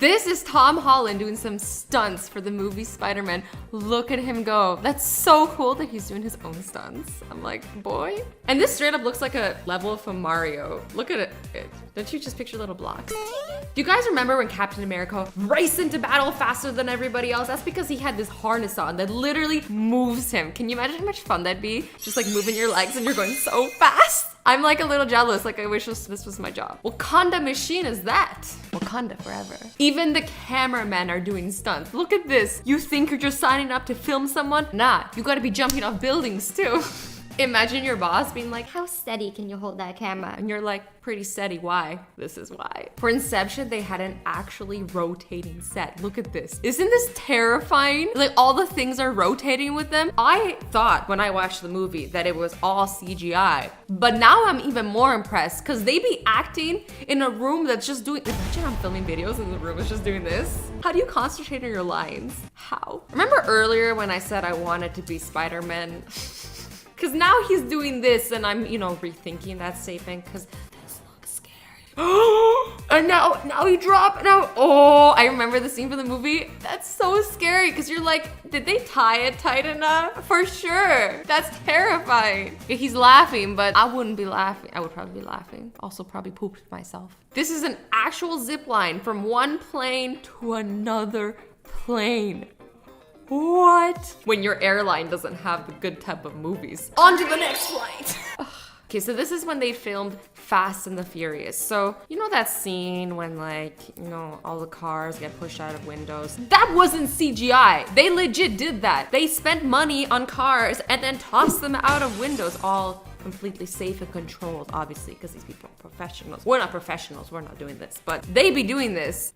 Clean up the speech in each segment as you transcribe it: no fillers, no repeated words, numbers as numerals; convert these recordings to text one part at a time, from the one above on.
This is Tom Holland doing some stunts for the movie Spider-Man. Look at him go. That's so cool that he's doing his own stunts. I'm like, boy. And this straight up looks like a level from Mario. Look at it. Don't you just picture little blocks? Do you guys remember when Captain America raced into battle faster than everybody else? That's because he had this harness on that literally moves him. Can you imagine how much fun that'd be? Just like moving your legs and you're going so fast. I'm like a little jealous, like I wish this was my job. Wakanda machine is that? Wakanda forever. Even the cameramen are doing stunts. Look at this. You think you're just signing up to film someone? Nah, you gotta be jumping off buildings too. Imagine your boss being like, how steady can you hold that camera? And you're like, pretty steady, why? This is why. For Inception, they had an actually rotating set. Look at this. Isn't this terrifying? Like all the things are rotating with them. I thought when I watched the movie that it was all CGI, but now I'm even more impressed because they be acting in a room that's just doing, imagine I'm filming videos and the room is just doing this. How do you concentrate on your lines? How? Remember earlier when I said I wanted to be Spider-Man? Because now he's doing this and I'm, rethinking that statement because this looks scary. And now he dropped. Oh, I remember the scene from the movie. That's so scary because you're like, did they tie it tight enough? For sure. That's terrifying. He's laughing, but I wouldn't be laughing. I would probably be laughing. Also probably pooped myself. This is an actual zip line from one plane to another plane. What? When your airline doesn't have the good type of movies. On to the next flight. Okay, so this is when they filmed Fast and the Furious. So, you know that scene when all the cars get pushed out of windows? That wasn't CGI. They legit did that. They spent money on cars and then tossed them out of windows, all completely safe and controlled, obviously, because these people are professionals. We're not professionals, we're not doing this, but they be doing this.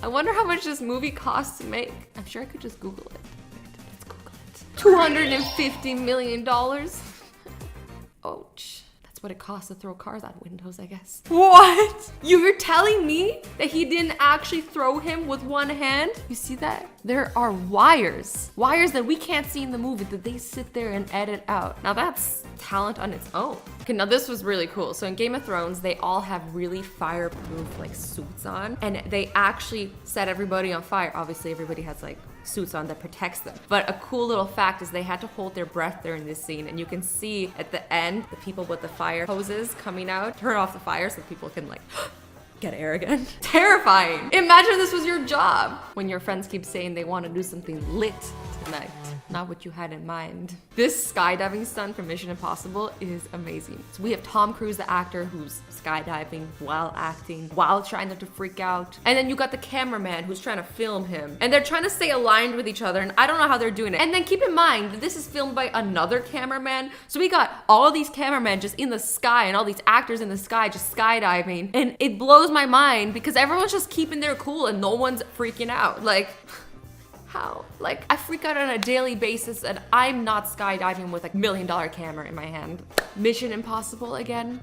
I wonder how much this movie costs to make. I'm sure I could just Google it. Let's Google it. $250 million. Ouch. That's what it costs to throw cars out windows, I guess. What? You're telling me that he didn't actually throw him with one hand? You see that? There are wires. Wires that we can't see in the movie that they sit there and edit out. Now that's talent on its own. Okay, now this was really cool. So in Game of Thrones, they all have really fireproof suits on and they actually set everybody on fire. Obviously everybody has suits on that protects them. But a cool little fact is they had to hold their breath during this scene and you can see at the end, the people with the fire hoses coming out, turn off the fire so people can get air again. Terrifying. Imagine this was your job when your friends keep saying they want to do something lit tonight. Not what you had in mind. This skydiving stunt from Mission Impossible is amazing. So we have Tom Cruise, the actor, who's skydiving while acting, while trying not to freak out. And then you got the cameraman who's trying to film him. And they're trying to stay aligned with each other. And I don't know how they're doing it. And then keep in mind that this is filmed by another cameraman. So we got all these cameramen just in the sky and all these actors in the sky just skydiving. And it blows my mind because everyone's just keeping their cool and no one's freaking out. How? I freak out on a daily basis and I'm not skydiving with $1 million camera in my hand. Mission Impossible again.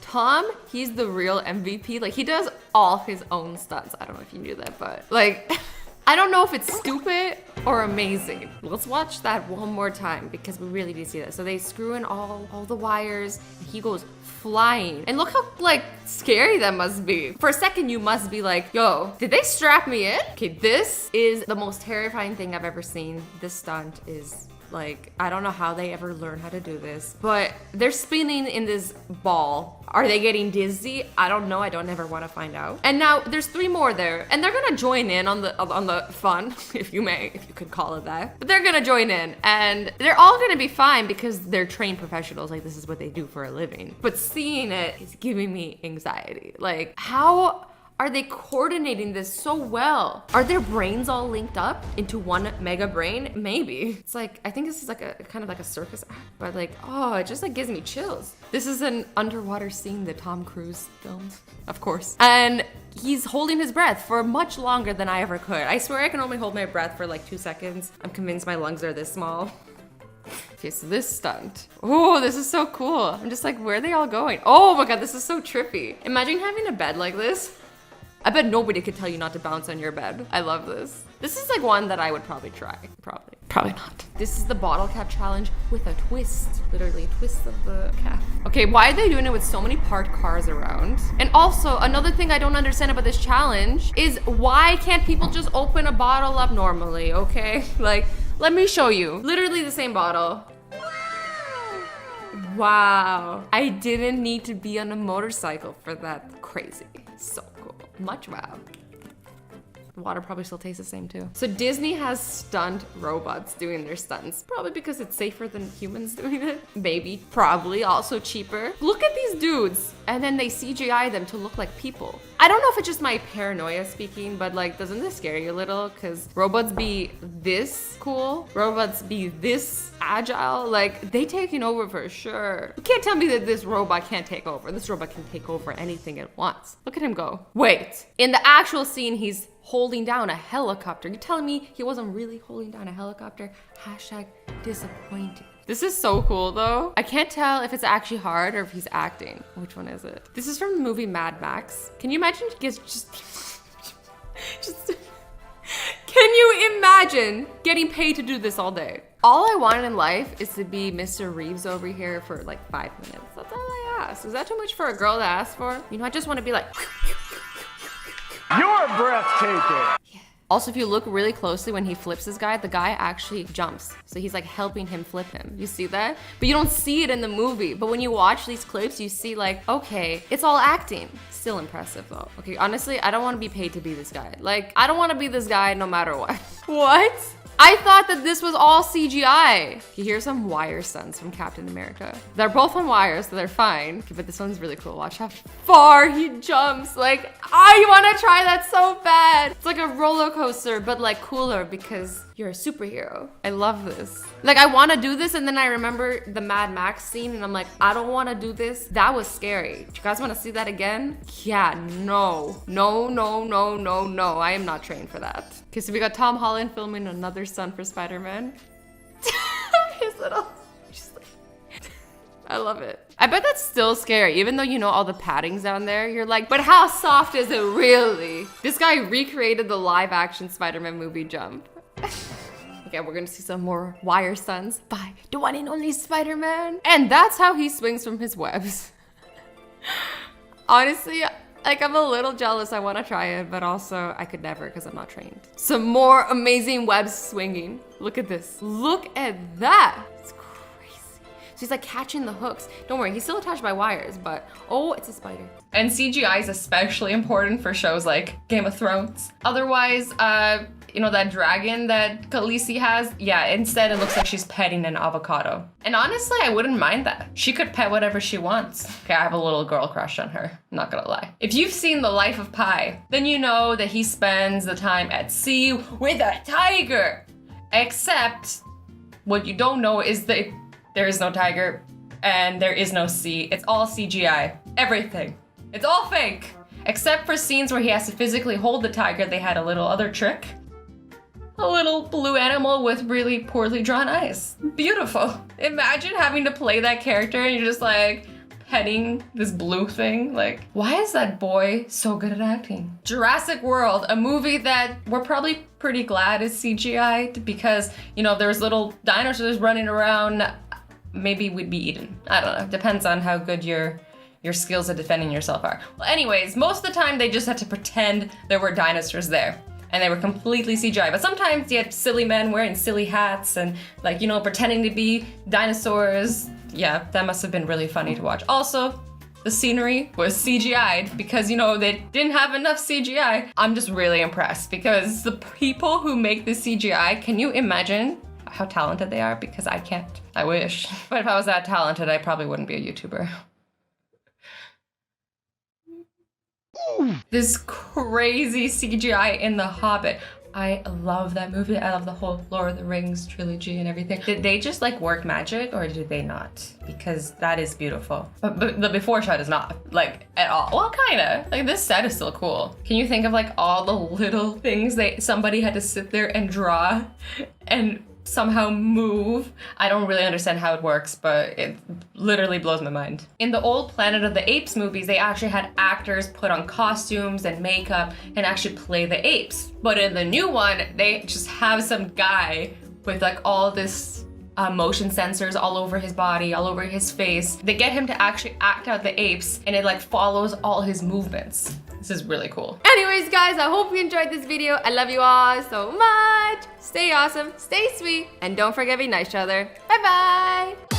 Tom, he's the real MVP. He does all his own stunts. I don't know if you knew that, but I don't know if it's stupid or amazing. Let's watch that one more time because we really need to see that. So they screw in all the wires. He goes flying. And look how scary that must be. For a second, you must be like, yo, did they strap me in? Okay, this is the most terrifying thing I've ever seen. This stunt is I don't know how they ever learn how to do this, but they're spinning in this ball. Are they getting dizzy? I don't know. I don't ever want to find out. And now there's 3 more there and they're gonna join in on the fun, if you could call it that. But they're gonna join in and they're all gonna be fine because they're trained professionals. This is what they do for a living. But seeing it is giving me anxiety. How are they coordinating this so well? Are their brains all linked up into one mega brain? Maybe. It's I think this is a kind of a circus act, but it just gives me chills. This is an underwater scene that Tom Cruise filmed, of course. And he's holding his breath for much longer than I ever could. I swear I can only hold my breath for 2 seconds. I'm convinced my lungs are this small. Okay, so this stunt. Oh, this is so cool. I'm just where are they all going? Oh my God, this is so trippy. Imagine having a bed like this. I bet nobody could tell you not to bounce on your bed. I love this. This is like one that I would probably try. Probably not. This is the bottle cap challenge with a twist. Literally a twist of the cap. Okay, why are they doing it with so many parked cars around? And also, another thing I don't understand about this challenge is why can't people just open a bottle up normally, okay? Like, let me show you. Literally the same bottle. Wow. I didn't need to be on a motorcycle for that. Crazy. So cool. Much wow. The water probably still tastes the same too. So Disney has stunt robots doing their stunts. Probably because it's safer than humans doing it. Maybe. Probably. Also cheaper. Look at these dudes. And then they CGI them to look like people. I don't know if it's just my paranoia speaking, but like, doesn't this scare you a little? Because robots be this cool. Robots be this agile. Like, they taking over for sure. You can't tell me that this robot can't take over. This robot can take over anything it wants. Look at him go. Wait. In the actual scene, he's holding down a helicopter. You telling me he wasn't really holding down a helicopter? Hashtag disappointed. This is so cool though. I can't tell if it's actually hard or if he's acting. Which one is it? This is from the movie Mad Max. Can you imagine just can you imagine getting paid to do this all day? All I wanted in life is to be Mr. Reeves over here for like 5 minutes. That's all I asked. Is that too much for a girl to ask for? You know, I just want to be like, you're breathtaking. yeah. Also, if you look really closely when he flips this guy, the guy actually jumps. So he's like helping him flip him. You see that? But you don't see it in the movie. But when you watch these clips, you see like, okay, it's all acting. Still impressive though. Okay, honestly, I don't want to be paid to be this guy. Like, I don't want to be this guy no matter what. What? I thought that this was all CGI. You hear some wire stunts from Captain America. They're both on wires, so they're fine. Okay, but this one's really cool. Watch how far he jumps. Like, I want to try that so bad. It's like a roller coaster, but like cooler because you're a superhero. I love this. Like, I want to do this, and then I remember the Mad Max scene, and I'm like, I don't want to do this. That was scary. Do you guys want to see that again? Yeah, no. No, no, no, no, no. I am not trained for that. Okay, so we got Tom Holland filming another stunt for Spider-Man. His little... I love it. I bet that's still scary. Even though you know all the paddings down there, you're like, but how soft is it really? This guy recreated the live action Spider-Man movie jump. Okay, we're gonna see some more wire stunts by the one and only Spider-Man. And that's how he swings from his webs. Honestly, like, I'm a little jealous. I want to try it, but also I could never because I'm not trained. Some more amazing web swinging. Look at this. Look at that. It's crazy. So he's like catching the hooks. Don't worry, he's still attached by wires, but oh, it's a spider. And CGI is especially important for shows like Game of Thrones. Otherwise, you know that dragon that Khaleesi has? Yeah, instead it looks like she's petting an avocado. And honestly, I wouldn't mind that. She could pet whatever she wants. Okay, I have a little girl crush on her, I'm not gonna lie. If you've seen The Life of Pi, then you know that he spends the time at sea with a tiger. Except, what you don't know is that there is no tiger and there is no sea. It's all CGI, everything. It's all fake. Except for scenes where he has to physically hold the tiger, they had a little other trick. A little blue animal with really poorly drawn eyes. Beautiful. Imagine having to play that character and you're just like petting this blue thing. Like, why is that boy so good at acting? Jurassic World, a movie that we're probably pretty glad is CGI'd because, you know, there's little dinosaurs running around. Maybe we'd be eaten. I don't know. Depends on how good your skills at defending yourself are. Well, anyways, most of the time they just had to pretend there were dinosaurs there. And they were completely CGI. But sometimes you had silly men wearing silly hats and like, you know, pretending to be dinosaurs. Yeah, that must have been really funny to watch. Also, the scenery was CGI'd because, you know, they didn't have enough CGI. I'm just really impressed because the people who make the CGI, can you imagine how talented they are? Because I can't. I wish. But if I was that talented, I probably wouldn't be a YouTuber. This crazy CGI in The Hobbit. I love that movie. I love the whole Lord of the Rings trilogy and everything. Did they just like work magic or did they not? Because that is beautiful. But the before shot is not like at all. Well, kinda. Like this set is still cool. Can you think of like all the little things that somebody had to sit there and draw and somehow move. I don't really understand how it works, but it literally blows my mind. In the old Planet of the Apes movies, they actually had actors put on costumes and makeup and actually play the apes. But in the new one, they just have some guy with like all this motion sensors all over his body, all over his face. They get him to actually act out the apes, and it like follows all his movements. This is really cool. Anyways, guys, I hope you enjoyed this video. I love you all so much. Stay awesome, stay sweet, and don't forget to be nice to each other. Bye-bye.